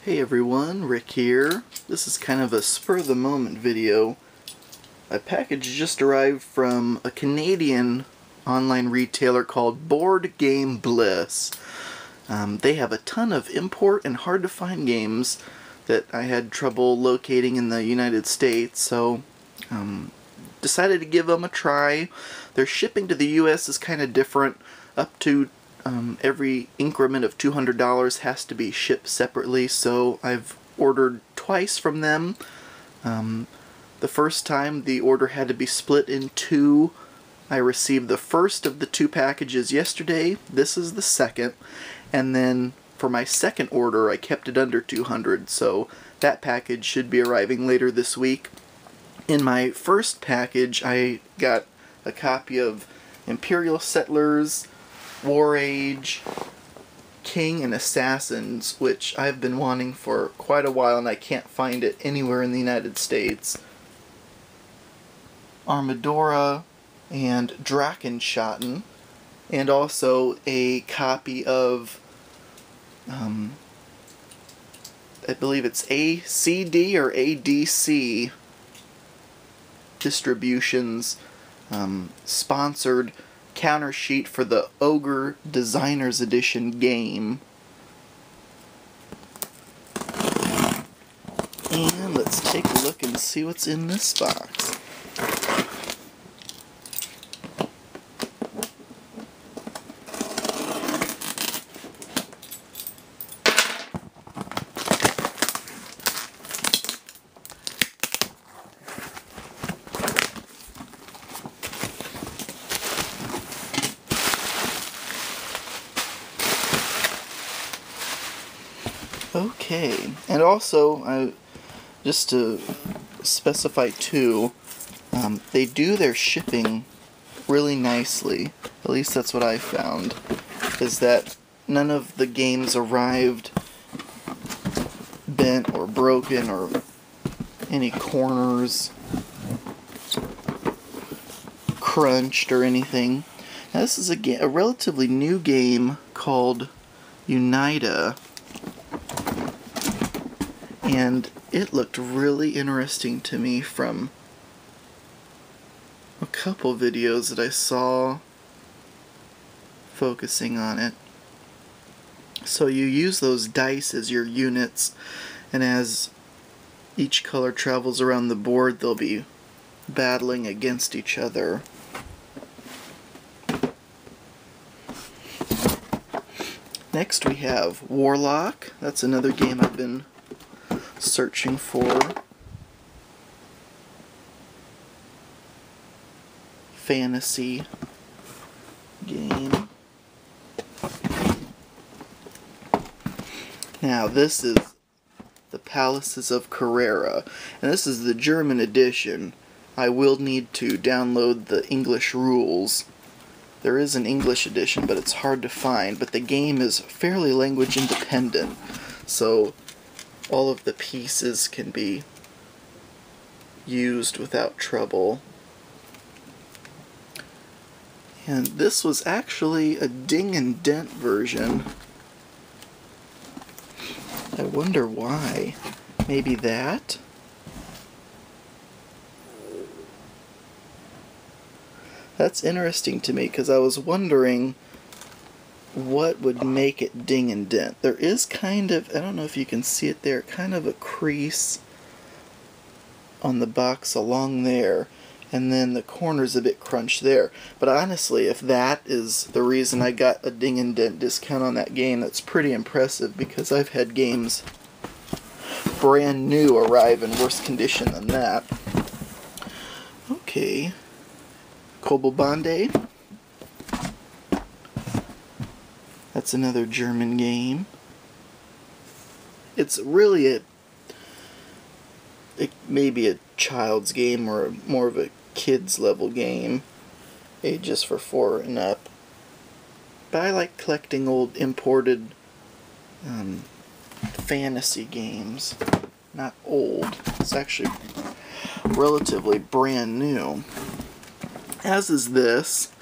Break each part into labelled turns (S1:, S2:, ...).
S1: Hey everyone, Rick here. This is kind of a spur-of-the-moment video. A package just arrived from a Canadian online retailer called Board Game Bliss. They have a ton of import and hard-to-find games that I had trouble locating in the United States, so decided to give them a try. Their shipping to the US is kind of different. Up to every increment of $200 has to be shipped separately, so I've ordered twice from them. The first time the order had to be split in two. I received the first of the two packages yesterday. This is the second. And then for my second order I kept it under 200, so that package should be arriving later this week. In my first package I got a copy of Imperial Settlers, War Age, King and Assassins, which I've been wanting for quite a while and I can't find it anywhere in the United States. Armadora and Drachenschatten, and also a copy of I believe it's ACD or ADC Distribution's sponsored counter sheet for the Ogre Designers Edition game. And let's take a look and see what's in this box. Okay, and also, just to specify too, they do their shipping really nicely. At least that's what I found, is that none of the games arrived bent or broken or any corners crunched or anything. Now this is a relatively new game called Unida. And it looked really interesting to me from a couple videos that I saw focusing on it. So you use those dice as your units, and as each color travels around the board they'll be battling against each other. Next we have Warlock. That's another game I've been searching for. Fantasy game. Now this is the Palaces of Carrera, and this is the German edition. I will need to download the English rules. There is an English edition, but it's hard to find, but the game is fairly language independent, so all of the pieces can be used without trouble. And this was actually a ding and dent version. I wonder why. Maybe that? That's interesting to me, because I was wondering what would make it ding and dent. There is kind of, I don't know if you can see it there, kind of a crease on the box along there, and then the corner's a bit crunched there. But honestly, if that is the reason I got a ding and dent discount on that game, that's pretty impressive, because I've had games brand new arrive in worse condition than that. Okay, Kobolbande. That's another German game. It's really maybe a child's game or more of a kids level game, ages for 4 and up. But I like collecting old imported fantasy games. Not old. It's actually relatively brand new. As is this.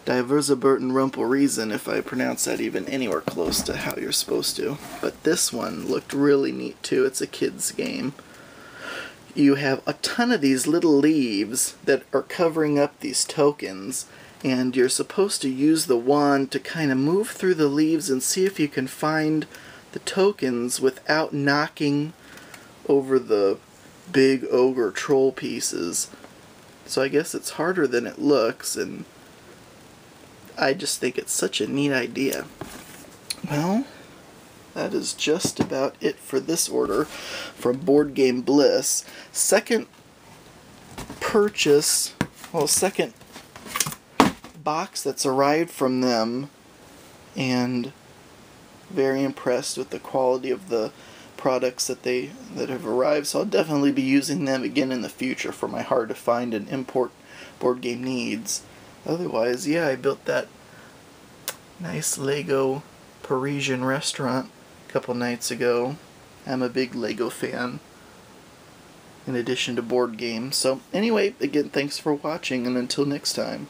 S1: Diversaburton Rumpelriesen, if I pronounce that even anywhere close to how you're supposed to. But this one looked really neat too. It's a kid's game. You have a ton of these little leaves that are covering up these tokens, and you're supposed to use the wand to kind of move through the leaves and see if you can find the tokens without knocking over the big ogre troll pieces. So I guess it's harder than it looks, and I just think it's such a neat idea. Well, that is just about it for this order from Board Game Bliss. Second purchase, well, second box that's arrived from them, and very impressed with the quality of the products that have arrived. So I'll definitely be using them again in the future for my hard to find and import board game needs. Otherwise, yeah, I built that nice Lego Parisian restaurant a couple nights ago. I'm a big Lego fan, in addition to board games. So anyway, again, thanks for watching, and until next time.